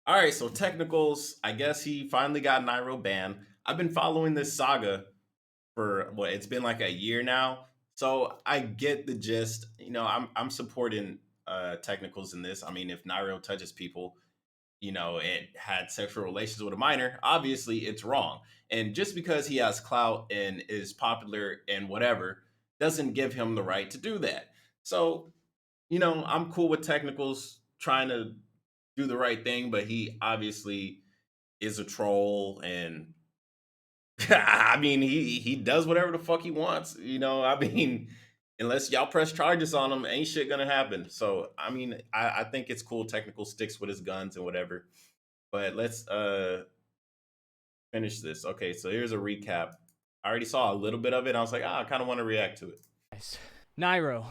All right, so technicals. I guess he finally got Nairo banned. I've been following this saga for what it's been like a year now, so I get the gist. I'm supporting technicals in this. I mean, if Nairo touches people, and had sexual relations with a minor, obviously it's wrong. And just because he has clout and is popular and whatever, doesn't give him the right to do that. So, I'm cool with technicals trying to do the right thing, but he obviously is a troll and I mean he does whatever the fuck he wants. I mean, unless y'all press charges on him, ain't shit gonna happen. So I mean, I think it's cool technical sticks with his guns and whatever. But let's finish this. Okay, so here's a recap. I already saw a little bit of it. I was like, I kind of want to react to it. Yes. Nairo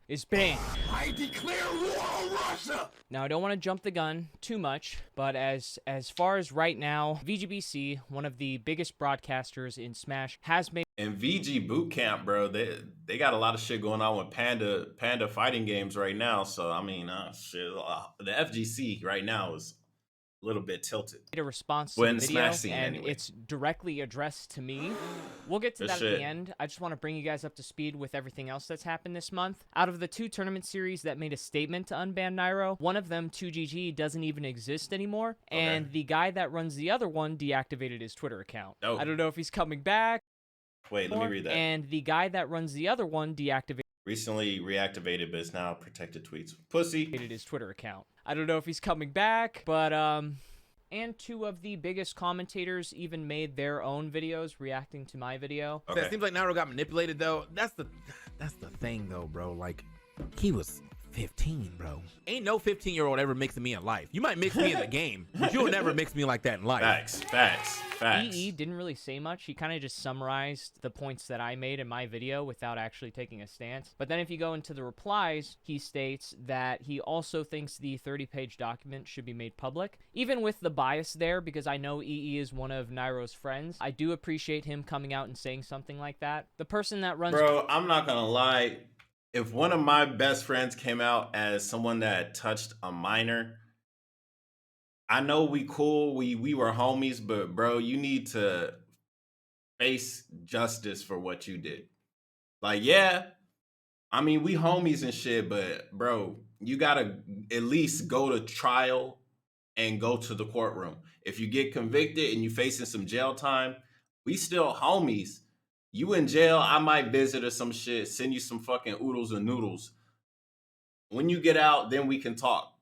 is banned. I declare war on Russia! Now, I don't want to jump the gun too much, but as far as right now, VGBC, one of the biggest broadcasters in Smash, has made And VG Bootcamp, bro, they got a lot of shit going on with Panda fighting games right now. So I mean, shit, the FGC right now is a little bit tilted. a response to Well, the in the video, Smash scene and anyway. it's directly addressed to me. We'll get to Good that at shit. the end. I just want to bring you guys up to speed with everything else that's happened this month. Out of the 2 tournament series that made a statement to unban Nairo, one of them, 2GG, doesn't even exist anymore, and the guy that runs the other one deactivated his Twitter account. Oh. I don't know if he's coming back. Wait, let me read that. And the guy that runs the other one deactivated Recently reactivated, but it's now protected tweets. Pussy. his Twitter account. I don't know if he's coming back, but and 2 of the biggest commentators even made their own videos reacting to my video. Okay. It seems like Nairo got manipulated though. That's the thing though, bro. Like, he was 15, bro. Ain't no 15-year-old ever mixing me in life. You might mix me in the game, but you'll never mix me like that in life. Facts. EE didn't really say much. He kind of just summarized the points that I made in my video without actually taking a stance. But then if you go into the replies, he states that he also thinks the 30-page document should be made public. Even with the bias there, because I know EE is one of Nairo's friends, I do appreciate him coming out and saying something like that. The person that runs... Bro, I'm not gonna lie. If one of my best friends came out as someone that touched a minor, I know we cool, we were homies, but bro, you need to face justice for what you did. Like, yeah, I mean, we homies and shit, but bro, you gotta at least go to trial and go to the courtroom. If you get convicted and you facing some jail time, we still homies. You in jail, I might visit or some shit, send you some fucking oodles and noodles. When you get out, then we can talk.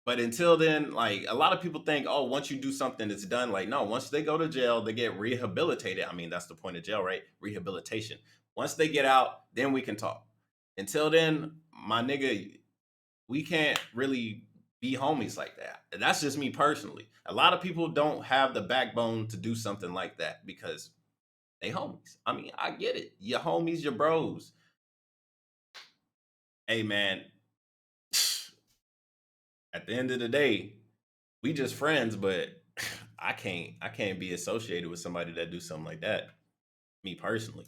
But until then, like, a lot of people think, oh, once you do something, it's done. Like, no, once they go to jail, they get rehabilitated. I mean, that's the point of jail, right? Rehabilitation. Once they get out, then we can talk. Until then, my nigga, we can't really be homies like that. That's just me personally. A lot of people don't have the backbone to do something like that because they homies. I mean, I get it. Your homies, your bros. Hey, man, at the end of the day, we just friends, but I can't be associated with somebody that do something like that. Me personally.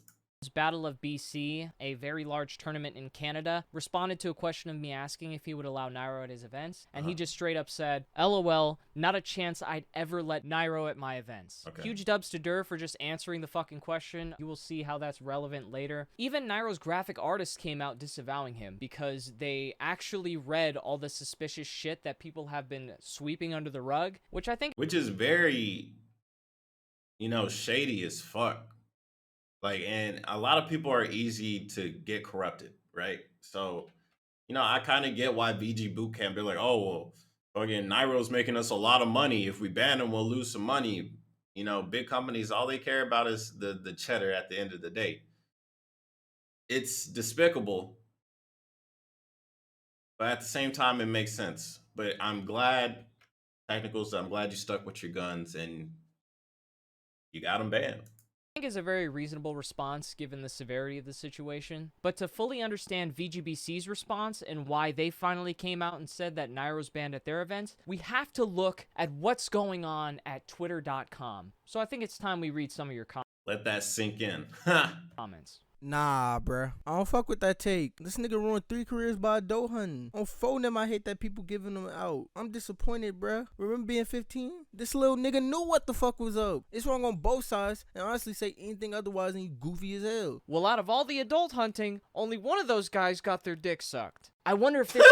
Battle of BC, a very large tournament in Canada, responded to a question of me asking if he would allow Nairo at his events, and he just straight up said, LOL, not a chance I'd ever let Nairo at my events. Okay. Huge dubs to Dur for just answering the fucking question. You will see how that's relevant later. Even Nairo's graphic artist came out disavowing him because they actually read all the suspicious shit that people have been sweeping under the rug, which is very, shady as fuck. Like, and a lot of people are easy to get corrupted, right? So, I kind of get why VG Bootcamp, they're like, oh, well, fucking Nairo's making us a lot of money. If we ban him, we'll lose some money. Big companies, all they care about is the cheddar at the end of the day. It's despicable, but at the same time, it makes sense. But I'm glad, Technicals, I'm glad you stuck with your guns and you got them banned. Is a very reasonable response given the severity of the situation, but to fully understand VGBC's response and why they finally came out and said that Nairo's banned at their events, we have to look at what's going on at twitter.com. So I think it's time we read some of your Let that sink in. comments. Nah, bruh. I don't fuck with that take. This nigga ruined 3 careers by adult hunting. On phone them, I hate that people giving them out. I'm disappointed, bruh. Remember being 15? This little nigga knew what the fuck was up. It's wrong on both sides, and honestly say anything otherwise and you goofy as hell. Well, out of all the adult hunting, only one of those guys got their dick sucked. I wonder if there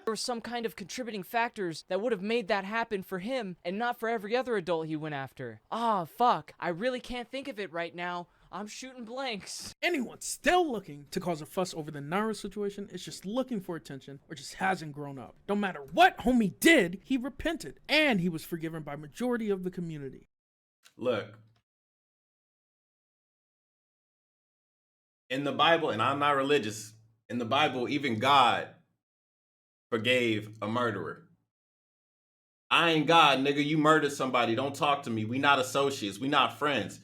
were some kind of contributing factors that would have made that happen for him and not for every other adult he went after. Ah, fuck. I really can't think of it right now. I'm shooting blanks. Anyone still looking to cause a fuss over the Nairo situation is just looking for attention or just hasn't grown up. No matter what homie did, he repented and he was forgiven by majority of the community. Look, in the Bible, and I'm not religious, in the Bible, even God forgave a murderer. I ain't God, nigga. You murdered somebody. Don't talk to me. We not associates. We not friends.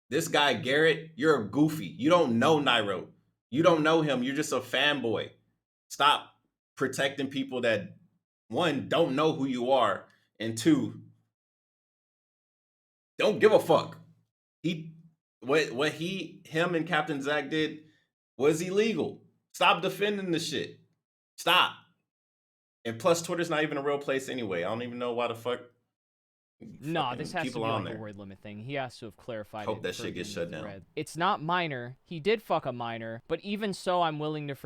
This guy, Garrett, you're a goofy. You don't know Nairo. You don't know him. You're just a fanboy. Stop protecting people that, one, don't know who you are, and two, don't give a fuck. What him and Captain Zach did was illegal. Stop defending the shit. Stop. And plus, Twitter's not even a real place anyway. I don't even know why the fuck. Nah, this has to be like there. a word limit thing. He has to have clarified Hope it that shit further gets in the shut down. thread. It's not minor. He did fuck a minor, but even so, I'm willing to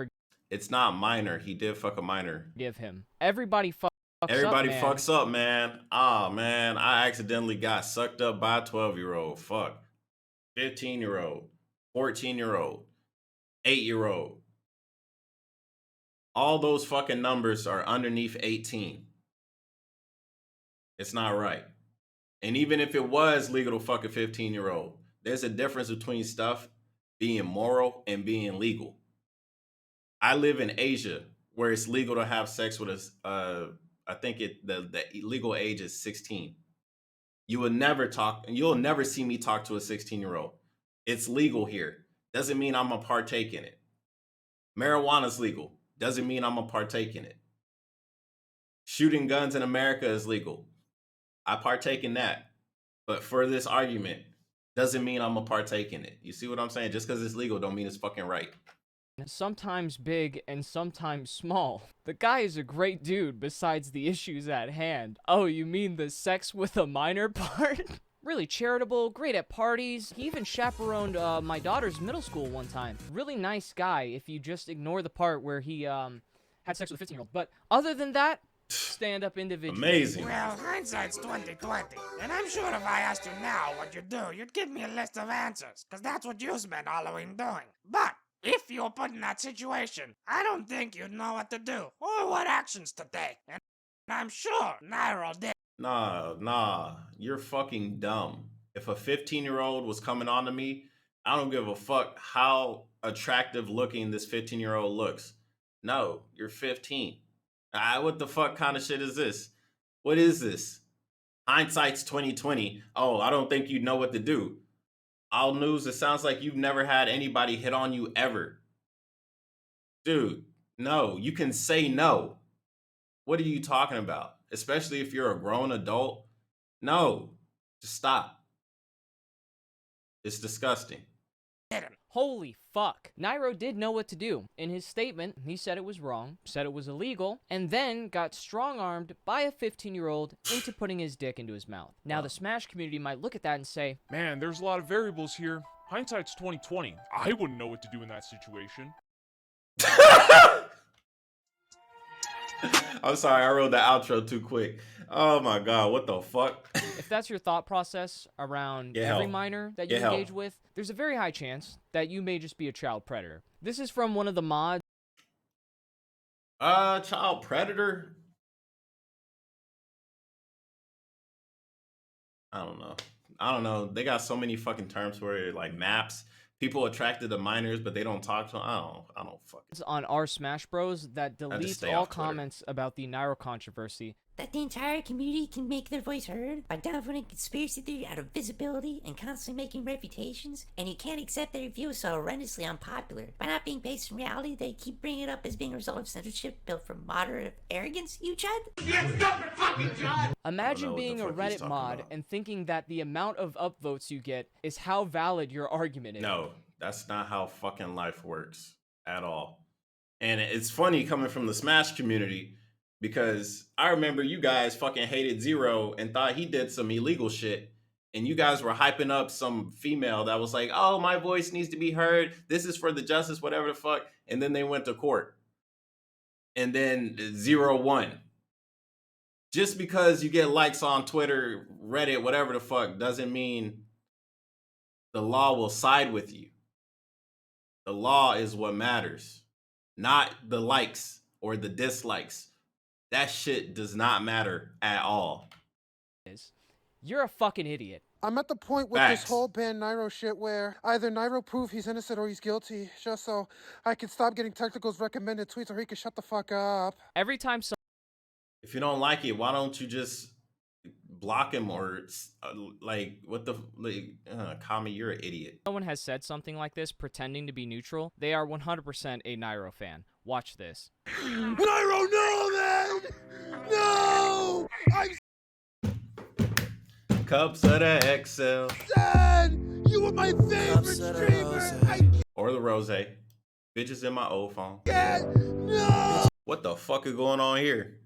It's not minor. He did fuck a minor. forgive him. Everybody fucks Everybody up, man. fucks up, man. Ah, man. I accidentally got sucked up by a 12-year-old. Fuck. 15-year-old. 14-year-old. 8-year-old. All those fucking numbers are underneath 18. It's not right. And even if it was legal to fuck a 15-year-old, there's a difference between stuff being moral and being legal. I live in Asia where it's legal to have sex with us. I think the legal age is 16. You'll never see me talk to a 16-year-old. It's legal here. Doesn't mean I'm gonna partake in it. Marijuana's legal. Doesn't mean I'm gonna partake in it. Shooting guns in America is legal. I partake in that. But for this argument, doesn't mean I'm gonna partake in it. You see what I'm saying? Just because it's legal don't mean it's fucking right. Sometimes big and sometimes small. The guy is a great dude besides the issues at hand. Oh, you mean the sex with a minor part? Really charitable, great at parties. He even chaperoned my daughter's middle school one time. Really nice guy if you just ignore the part where he had sex with a 15-year-old. But other than that, stand-up individual. Amazing. Well, hindsight's 20/20, and I'm sure if I asked you now what you'd do, you'd give me a list of answers, because that's what you spent Halloween doing. But if you were put in that situation, I don't think you'd know what to do or what actions to take, and I'm sure Nairo did. Nah, you're fucking dumb. If a 15-year-old was coming on to me, I don't give a fuck how attractive looking this 15-year-old looks. No, you're 15. What the fuck kind of shit is this? What is this? Hindsight's 20/20. Oh, I don't think you know what to do. All news, it sounds like you've never had anybody hit on you ever. Dude, no, you can say no. What are you talking about? Especially if you're a grown adult. No, just stop. It's disgusting. Holy fuck. Nairo did know what to do. In his statement, he said it was wrong, said it was illegal, and then got strong-armed by a 15-year-old into putting his dick into his mouth. Now, the Smash community might look at that and say, Man, there's a lot of variables here. Hindsight's 20/20. I wouldn't know what to do in that situation. I'm sorry, I wrote the outro too quick. Oh my god, what the fuck? if that's your thought process around every minor that you engage with, there's a very high chance that you may just be a child predator. This is from one of the mods. Child predator? I don't know. They got so many fucking terms for it, like maps. People attracted to minors, but they don't talk to them. I don't fucking. On our Smash Bros that deletes all comments about the Nairo controversy. That the entire community can make their voice heard by downvoting conspiracy theory out of visibility and constantly making reputations, and you can't accept their views so horrendously unpopular by not being based in reality. They keep bringing it up as being a result of censorship built from moderate arrogance. You Chad? Imagine being a Reddit mod and thinking that the amount of upvotes you get is how valid your argument is. No, That's not how fucking life works at all. And it's funny coming from the Smash community because I remember you guys fucking hated Zero and thought he did some illegal shit. And you guys were hyping up some female that was like, oh, my voice needs to be heard. This is for the justice, whatever the fuck. And then they went to court. And then Zero won. Just because you get likes on Twitter, Reddit, whatever the fuck, doesn't mean the law will side with you. The law is what matters, not the likes or the dislikes. That shit does not matter at all. You're a fucking idiot. I'm at the point with Facts. this whole ban Nairo shit where either Nairo prove he's innocent or he's guilty, just so I can stop getting Technical's recommended tweets or he can shut the fuck up. Every time If you don't like it, why don't you just block him or like what the Kami, you're an idiot. someone has said something like this pretending to be neutral, they are 100% a Nairo fan. Watch this. Nairo, no, man! No! I'm Cups of the XL. sad! You were my favorite streamer! I Or the Rose. Bitches in my old phone. can't! No! What the fuck is going on here?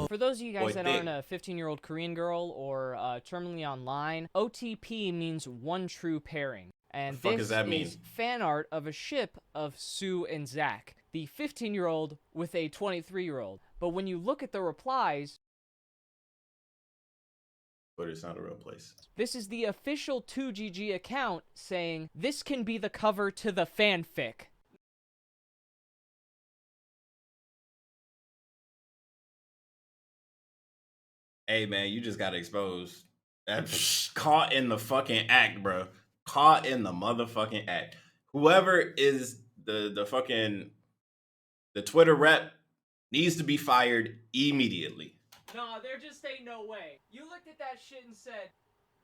For those of you guys Boy, that thick. aren't a 15-year-old Korean girl or terminally online, OTP means one true pairing. And The fuck this does that mean? is fan art of a ship of Sue and Zach, the 15-year-old with a 23-year-old. But when you look at the replies, But it's not a real place. this is the official 2GG account saying, this can be the cover to the fanfic. Hey man, you just got exposed. That's caught in the fucking act, bro. Caught in the motherfucking act. Whoever is the fucking the Twitter rep needs to be fired immediately. No, there just ain't no way. You looked at that shit and said,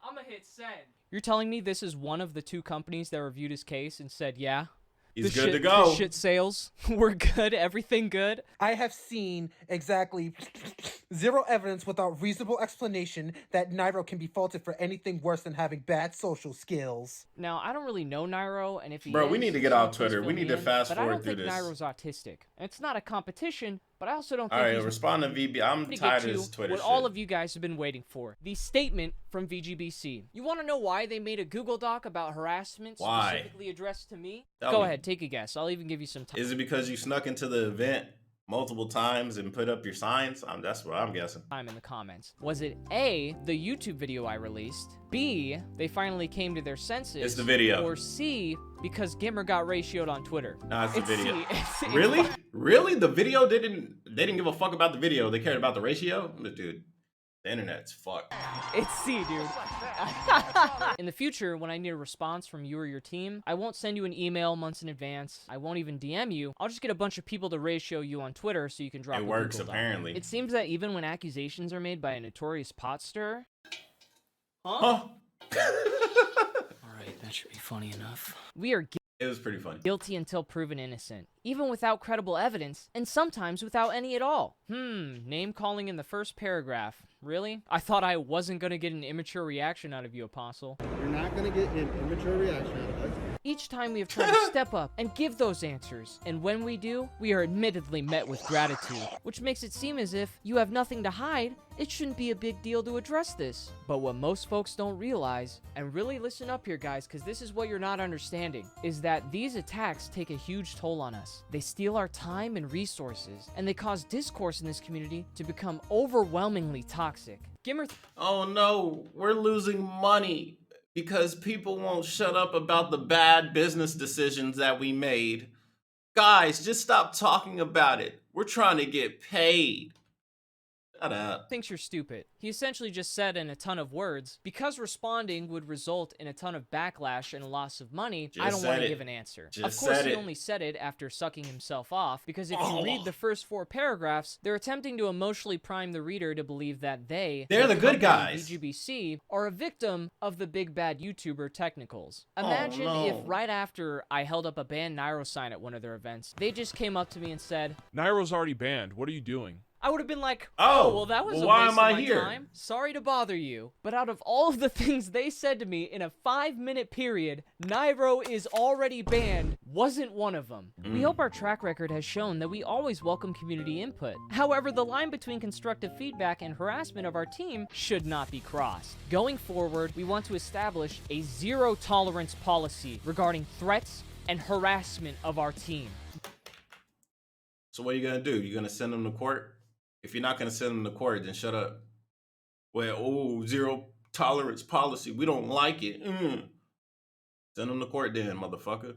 I'ma hit send. You're telling me this is one of the two companies that reviewed his case and said, yeah, He's the good shit, to go. the shit sales, we're good, everything good? I have seen exactly zero evidence without reasonable explanation that Nairo can be faulted for anything worse than having bad social skills. Now, I don't really know Nairo, and if he Bro, we is, need to get someone off please Twitter. fill We me need to in, fast but I forward don't through think this. Nairo's autistic. And it's not a competition, but I also don't All think right, he's respond to VB. I'm to tired get of to this Twitter what shit. all of you guys have been waiting for. The statement from VGBC. You want to know why they made a Google Doc about harassment Why? specifically addressed to me? Tell Go me. ahead, take a guess. I'll even give you some time. Is it because you snuck into the event multiple times and put up your signs? That's what I'm guessing. Time in the comments. Was it A, the YouTube video I released, B, they finally came to their senses, It's the video. or C, because Gimmer got ratioed on Twitter? Nah, it's the video. C. It's Really? Really? The video they didn't give a fuck about the video. They cared about the ratio? Dude, the internet's fucked. It's C, dude. In the future, when I need a response from you or your team, I won't send you an email months in advance. I won't even DM you. I'll just get a bunch of people to ratio you on Twitter so you can drop It a works, Google Doc. apparently. It seems that even when accusations are made by a notorious pot stirrer... Huh? Alright, that should be funny enough. We are It was pretty funny. guilty until proven innocent, even without credible evidence, and sometimes without any at all. Name calling in the first paragraph. Really? I thought I wasn't gonna get an immature reaction out of you, Apostle. You're not gonna get an immature reaction out of us. Each time we have tried to step up and give those answers, and when we do, we are admittedly met with gratitude, which makes it seem as if you have nothing to hide. It shouldn't be a big deal to address this. But what most folks don't realize, and really listen up here guys, because this is what you're not understanding, is that these attacks take a huge toll on us. They steal our time and resources, and they cause discourse in this community to become overwhelmingly toxic. Gimmer Oh no, we're losing money because people won't shut up about the bad business decisions that we made. Guys, just stop talking about it. We're trying to get paid. Shut up. thinks you're stupid. He essentially just said in a ton of words, because responding would result in a ton of backlash and a loss of money, I Just don't want said to it. give an answer. Just Of course, said he it. only said it after sucking himself off, because if you Oh. read the first 4 paragraphs, they're attempting to emotionally prime the reader to believe that They're the good company, guys. VGBC, are a victim of the big bad YouTuber technicals. Imagine no. if right after I held up a banned Nairo sign at one of their events, they just came up to me and said, Nairo's already banned. What are you doing? I would have been like, Oh, well, that was well, a why waste am of I my here? time. Sorry to bother you. But out of all of the things they said to me in a 5-minute period, Nairo is already banned wasn't one of them. We hope our track record has shown that we always welcome community input. However, the line between constructive feedback and harassment of our team should not be crossed. Going forward, we want to establish a zero-tolerance policy regarding threats and harassment of our team. So what are you gonna do? You gonna send them to court? If you're not gonna send them to court, then shut up. Well, zero tolerance policy. We don't like it. Send them to court then, motherfucker.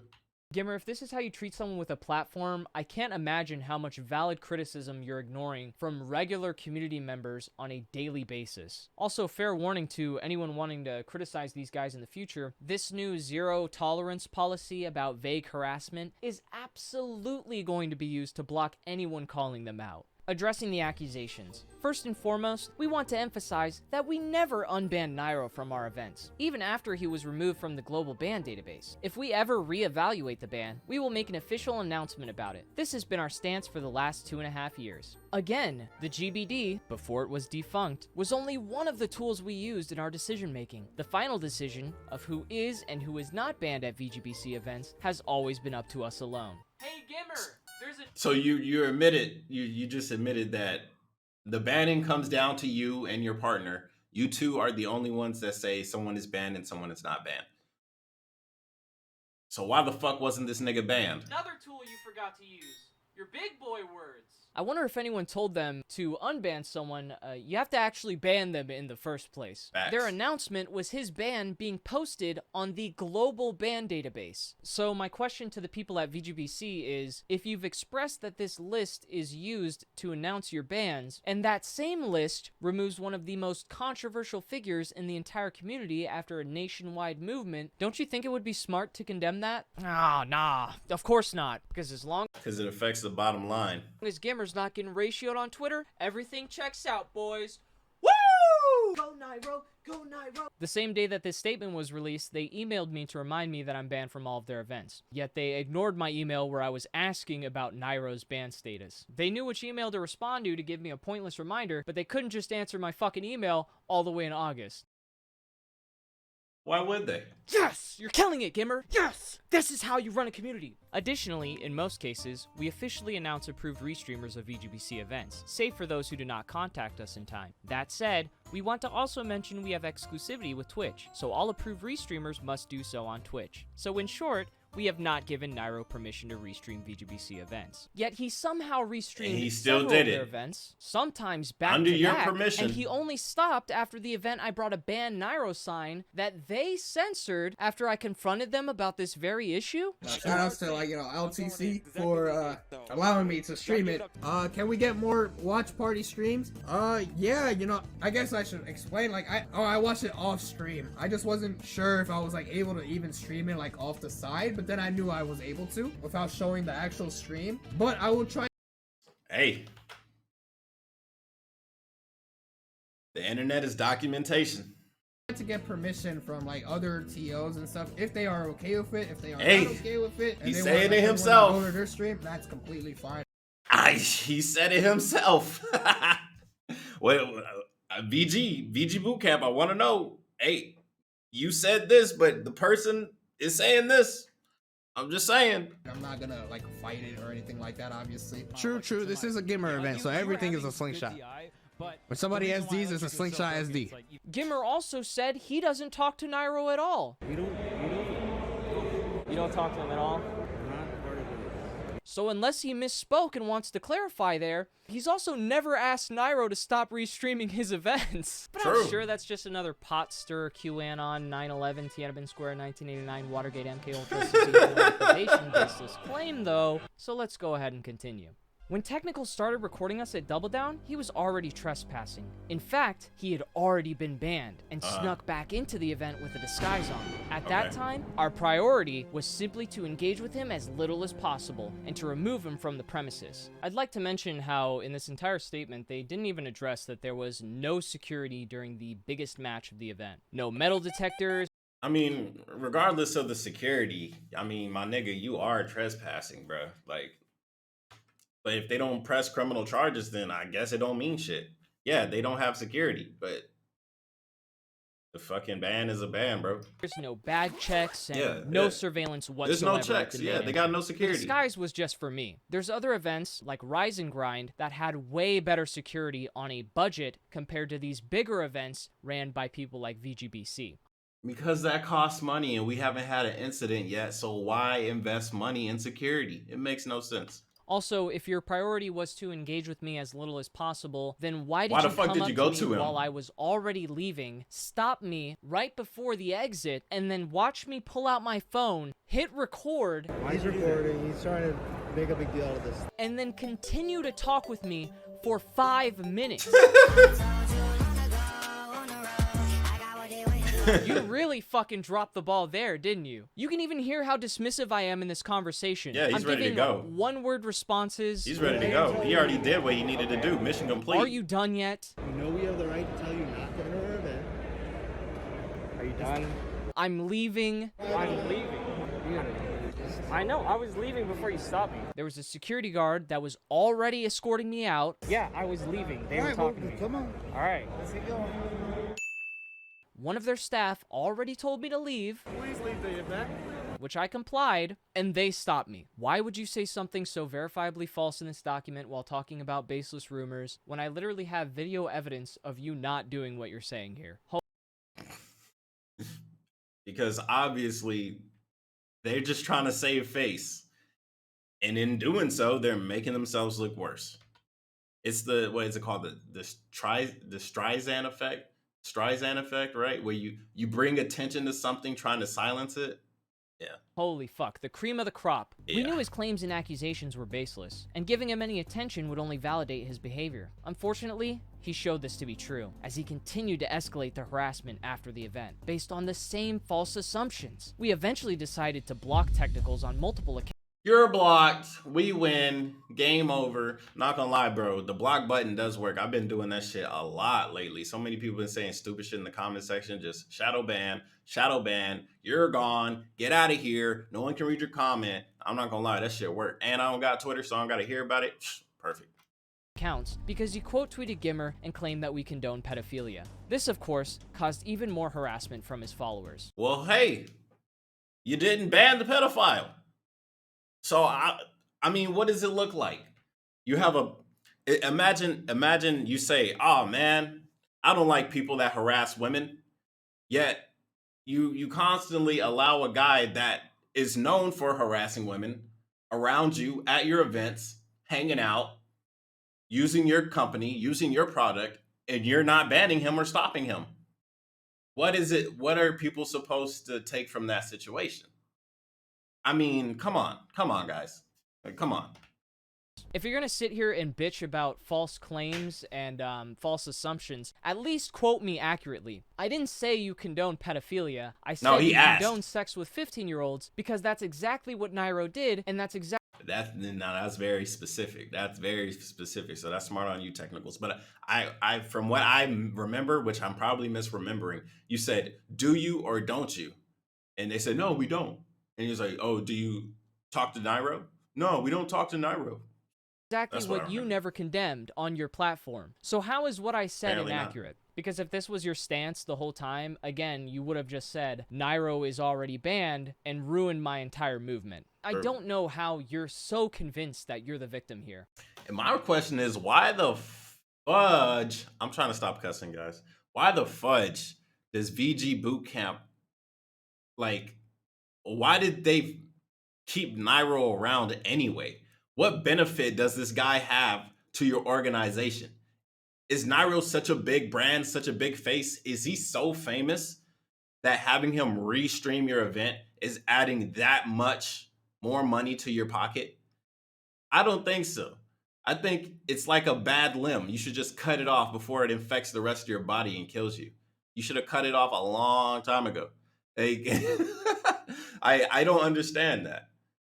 Gimmer, if this is how you treat someone with a platform, I can't imagine how much valid criticism you're ignoring from regular community members on a daily basis. Also, fair warning to anyone wanting to criticize these guys in the future, this new zero tolerance policy about vague harassment is absolutely going to be used to block anyone calling them out. Addressing the accusations. First and foremost, we want to emphasize that we never unbanned Nairo from our events, even after he was removed from the global ban database. If we ever reevaluate the ban, we will make an official announcement about it. This has been our stance for the last 2.5 years. Again, the GBD, before it was defunct, was only one of the tools we used in our decision making. The final decision of who is and who is not banned at VGBC events has always been up to us alone. Hey Gimmer! So you admitted, you just admitted that the banning comes down to you and your partner. You two are the only ones that say someone is banned and someone is not banned. So why the fuck wasn't this nigga banned? Another tool you forgot to use. Your big boy words. I wonder if anyone told them to unban someone, you have to actually ban them in the first place. Facts. Their announcement was his ban being posted on the global ban database. So my question to the people at VGBC is, if you've expressed that this list is used to announce your bans, and that same list removes one of the most controversial figures in the entire community after a nationwide movement, don't you think it would be smart to condemn that? Nah, of course not. Because as long Because it affects the bottom line. as Gimmer's not getting ratioed on Twitter, everything checks out, boys. Woo! Go Nairo, go Nairo. The same day that this statement was released, they emailed me to remind me that I'm banned from all of their events. Yet they ignored my email where I was asking about Nairo's ban status. They knew which email to respond to give me a pointless reminder, but they couldn't just answer my fucking email all the way in August. Why would they? Yes! You're killing it, Gimmer! Yes! This is how you run a community! Additionally, in most cases, we officially announce approved restreamers of VGBC events, save for those who do not contact us in time. That said, we want to also mention we have exclusivity with Twitch, so all approved restreamers must do so on Twitch. So in short, we have not given Nairo permission to restream VGBC events. Yet he somehow restreamed And he still several did of their it. events, sometimes back Under to your back, permission. and he only stopped after the event I brought a ban Nairo sign that they censored after I confronted them about this very issue. Shout outs to LTC for allowing me to stream it. Can we get more watch party streams? Yeah, I guess I should explain. I watched it off stream. I just wasn't sure if I was able to even stream it off the side, but then I knew I was able to without showing the actual stream. But I will try. Hey. The internet is documentation. To get permission from other TOs and stuff if they are okay with it. If they are Hey, not okay with it, and he's they saying want, it everyone to himself. go to their stream, that's completely fine. He said it himself. Well, VGBootCamp, I want to know. Hey, you said this, but the person is saying this. I'm just saying. I'm not gonna fight it or anything like that, obviously. True. This is a Gimmer event, so everything is a slingshot. When somebody SDs, it's a slingshot SD. Gimmer also said he doesn't talk to Nairo at all. You don't talk to him at all? So unless he misspoke and wants to clarify there, he's also never asked Nairo to stop restreaming his events. But True. I'm sure that's just another pot stir, QAnon, 9/11, Tiananmen Square, 1989, Watergate, MK Ultra, secession, activation baseless claim though. So let's go ahead and continue. When Technical started recording us at Double Down, he was already trespassing. In fact, he had already been banned and snuck back into the event with a disguise on. At that time, our priority was simply to engage with him as little as possible and to remove him from the premises. I'd like to mention how, in this entire statement, they didn't even address that there was no security during the biggest match of the event. No metal detectors. I mean, regardless of the security, my nigga, you are trespassing, bro. But if they don't press criminal charges, then I guess it don't mean shit. Yeah, they don't have security, but the fucking ban is a ban, bro. There's no bag checks and Yeah, no yeah. surveillance There's whatsoever. no checks. At the Yeah, main they got no entrance. The security. disguise was just for me. There's other events like Rise and Grind that had way better security on a budget compared to these bigger events ran by people like VGBC. Because that costs money and we haven't had an incident yet, so why invest money in security? It makes no sense. Also, if your priority was to engage with me as little as possible, then why Why did the you fuck come did up you go to to me him? while I was already leaving, stop me right before the exit, and then watch me pull out my phone, hit record, He's recording. He's trying to make a big deal out of this. and then continue to talk with me for 5 minutes? You really fucking dropped the ball there, didn't you? You can even hear how dismissive I am in this conversation. Yeah, he's I'm ready to giving go. one-word responses. He's ready to go. He already did what he needed to do. Mission complete. Are you done yet? You know we have the right to tell you not to enter our event. Are you done? I'm leaving. I'm leaving. I know, I was leaving before you stopped me. There was a security guard that was already escorting me out. Yeah, I was leaving. They were talking to me. Come on. Alright. Let's get going. One of their staff already told me to leave, Please leave the event. which I complied, and they stopped me. Why would you say something so verifiably false in this document while talking about baseless rumors when I literally have video evidence of you not doing what you're saying here? Because obviously they're just trying to save face. And in doing so, they're making themselves look worse. It's the, what is it called? The Streisand effect? Streisand effect, right? Where you bring attention to something trying to silence it. Yeah. Holy fuck, the cream of the crop. We Yeah. knew his claims and accusations were baseless, and giving him any attention would only validate his behavior. Unfortunately, he showed this to be true, as he continued to escalate the harassment after the event, based on the same false assumptions. We eventually decided to block technicals on multiple accounts. You're blocked. We win. Game over. Not gonna lie, bro. The block button does work. I've been doing that shit a lot lately. So many people been saying stupid shit in the comment section. Just shadow ban. Shadow ban. You're gone. Get out of here. No one can read your comment. I'm not gonna lie. That shit worked. And I don't got Twitter, so I don't gotta hear about it. Perfect. Accounts because he quote tweeted Gimmer and claimed that we condone pedophilia. This, of course, caused even more harassment from his followers. Well, hey, you didn't ban the pedophile. So I mean, what does it look like? You have imagine you say, "Oh man, I don't like people that harass women." Yet you constantly allow a guy that is known for harassing women around you at your events, hanging out, using your company, using your product, and you're not banning him or stopping him. What is it? What are people supposed to take from that situation? I mean, come on, guys. Like, come on. If you're gonna sit here and bitch about false claims and false assumptions, at least quote me accurately. I didn't say you condone pedophilia. I said he you asked. condone sex with 15-year-olds because that's exactly what Nairo did, and that's exactly. That's very specific. That's very specific. So that's smart on you, technicals. But I from what I remember, which I'm probably misremembering, you said, "Do you or don't you?" And they said, "No, we don't." And he was like, "Oh, do you talk to Nairo?" "No, we don't talk to Nairo." Exactly That's what I what you remember. never condemned on your platform. So how is what I said Apparently not. inaccurate? Because if this was your stance the whole time, again, you would have just said, Nairo is already banned and ruined my entire movement. I Sure. don't know how you're so convinced that you're the victim here. And my question is, why the fudge? I'm trying to stop cussing, guys. Why the fudge does VG Bootcamp, like, why did they keep Nairo around anyway? What benefit does this guy have to your organization? Is Nairo such a big brand, such a big face? Is he so famous that having him restream your event is adding that much more money to your pocket? I don't think so. I think it's like a bad limb. You should just cut it off before it infects the rest of your body and kills you. You should have cut it off a long time ago. Like, I don't understand that.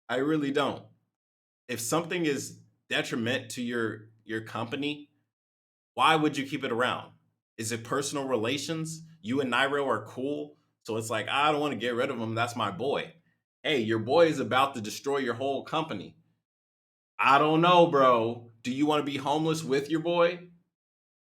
I really don't. If something is detriment to your company, why would you keep it around? Is it personal relations? You and Nairo are cool, so it's like, I don't want to get rid of him. That's my boy. Hey, your boy is about to destroy your whole company. I don't know, bro. Do you want to be homeless with your boy?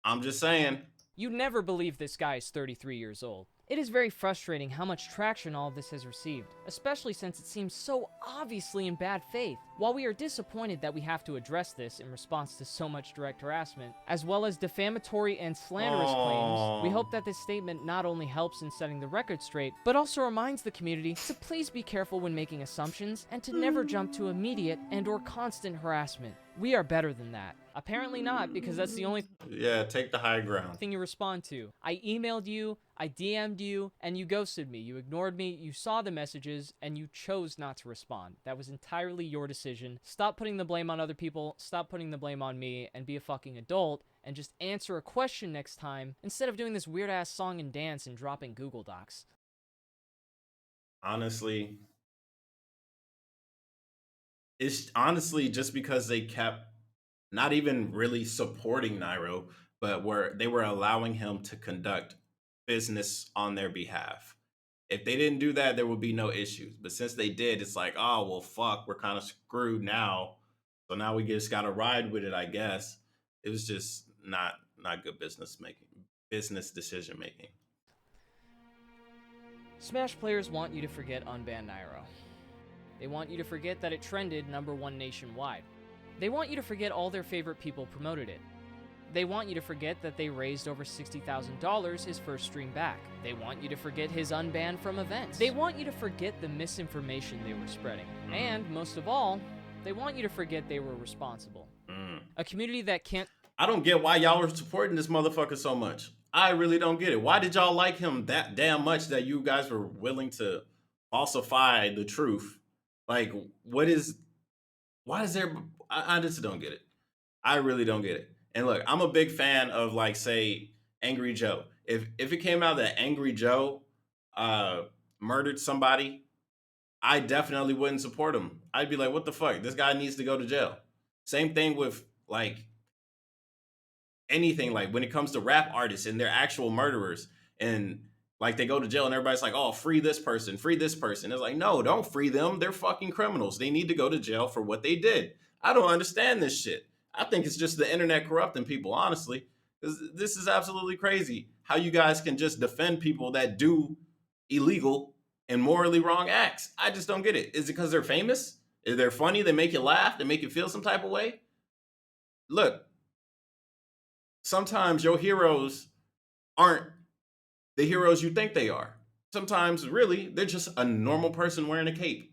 I'm just saying. You'd never believe this guy is 33 years old. It is very frustrating how much traction all of this has received, especially since it seems so obviously in bad faith. While we are disappointed that we have to address this in response to so much direct harassment, as well as defamatory and slanderous claims, we hope that this statement not only helps in setting the record straight, but also reminds the community to please be careful when making assumptions and to never jump to immediate and/or constant harassment. We are better than that. Apparently not, because that's the only Yeah, take the high ground. thing you respond to. I emailed you, I DM'd you, and you ghosted me. You ignored me, you saw the messages, and you chose not to respond. That was entirely your decision. Stop putting the blame on other people, stop putting the blame on me, and be a fucking adult, and just answer a question next time, instead of doing this weird-ass song and dance and dropping Google Docs. Honestly, it's honestly just because they kept not even really supporting Nairo, but they were allowing him to conduct business on their behalf. If they didn't do that, there would be no issues. But since they did, it's like, oh well, fuck, we're kind of screwed now. So now we just got to ride with it, I guess. It was just not good business decision making. Smash players want you to forget unbanned Nairo. They want you to forget that it trended #1 nationwide. They want you to forget all their favorite people promoted it. They want you to forget that they raised over $60,000 his first stream back. They want you to forget his unbanned from events. They want you to forget the misinformation they were spreading. And, most of all, they want you to forget they were responsible. A community that can't... I don't get why y'all were supporting this motherfucker so much. I really don't get it. Why did y'all like him that damn much that you guys were willing to falsify the truth? Like, why is there... I just don't get it. I really don't get it. And look, I'm a big fan of, like, say, Angry Joe. If it came out that Angry Joe murdered somebody, I definitely wouldn't support him. I'd be like, what the fuck? This guy needs to go to jail. Same thing with, like, anything. Like, when it comes to rap artists and they're actual murderers, and like they go to jail and everybody's like, oh, free this person, free this person. It's like, no, don't free them. They're fucking criminals. They need to go to jail for what they did. I don't understand this shit. I think it's just the internet corrupting people, honestly. Because this is absolutely crazy how you guys can just defend people that do illegal and morally wrong acts. I just don't get it. Is it because they're famous? Is they funny? They make you laugh? They make you feel some type of way? Look, sometimes your heroes aren't the heroes you think they are. Sometimes, really, they're just a normal person wearing a cape.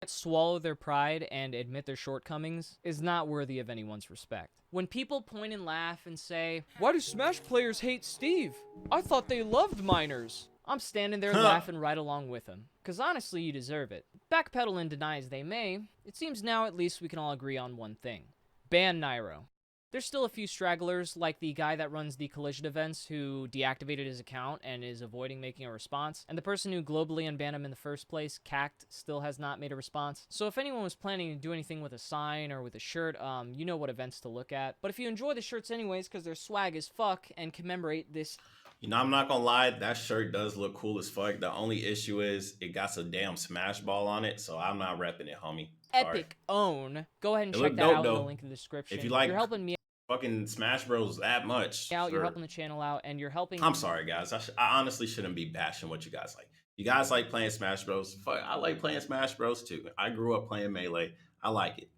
Swallow their pride and admit their shortcomings is not worthy of anyone's respect. When people point and laugh and say, why do Smash players hate Steve? I thought they loved minors. I'm standing there laughing right along with them. Cause honestly, you deserve it. Backpedal and deny as they may, it seems now at least we can all agree on one thing. Ban Nairo. There's still a few stragglers, like the guy that runs the collision events who deactivated his account and is avoiding making a response, and the person who globally unbanned him in the first place, Cact, still has not made a response. So if anyone was planning to do anything with a sign or with a shirt, you know what events to look at. But if you enjoy the shirts anyways, because they're swag as fuck, and commemorate this... You know, I'm not gonna lie, that shirt does look cool as fuck. The only issue is it got some damn Smash Ball on it, so I'm not repping it, homie. Sorry. Epic own. Go ahead and It check looked that dope, out in the though. link in the description. If you like You're helping me fucking Smash Bros that much. out, you're sure. helping the channel out, and you're helping... I'm sorry, guys. I honestly shouldn't be bashing what you guys like. You guys like playing Smash Bros. Fuck, I like playing Smash Bros too. I grew up playing Melee. I like it.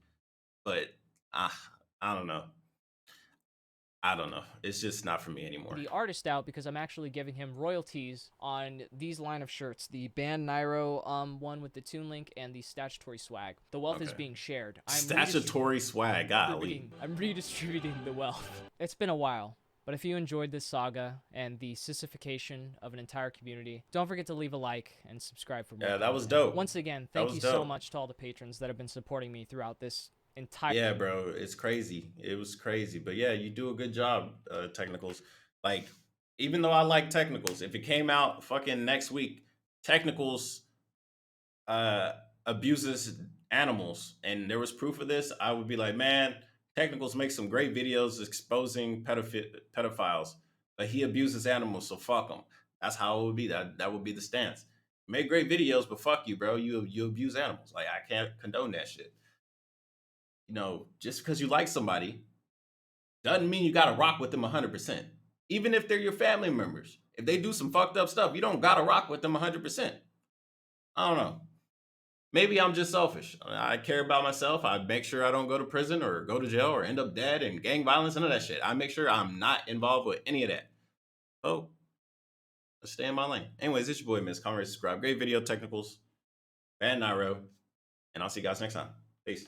But I don't know. I don't know. It's just not for me anymore. The artist out because I'm actually giving him royalties on these line of shirts. The Ban Nairo one with the Toon Link and the statutory swag. The wealth is being shared. Statutory swag, golly. I'm redistributing the wealth. It's been a while. But if you enjoyed this saga and the sissification of an entire community, don't forget to leave a like and subscribe for more. Yeah, that was dope. Once again, thank you so much to all the patrons that have been supporting me throughout this entire... Yeah, bro, it's crazy. It was crazy. But yeah, you do a good job, Technicals. Like, even though I like Technicals, if it came out fucking next week, Technicals abuses animals, and there was proof of this, I would be like, man, Technicals makes some great videos exposing pedophiles, but he abuses animals, so fuck him. That's how it would be. That would be the stance. Make great videos, but fuck you, bro. You abuse animals. Like, I can't condone that shit. you know, just because you like somebody doesn't mean you gotta rock with them 100%. Even if they're your family members, if they do some fucked up stuff, you don't gotta rock with them 100%. I don't know. Maybe I'm just selfish. I care about myself. I make sure I don't go to prison or go to jail or end up dead and gang violence, none of that shit. I make sure I'm not involved with any of that. Oh, let's stay in my lane. Anyways, it's your boy, Miss. Comment, rate, subscribe. Great video technicals. And Nairo. And I'll see you guys next time. Peace.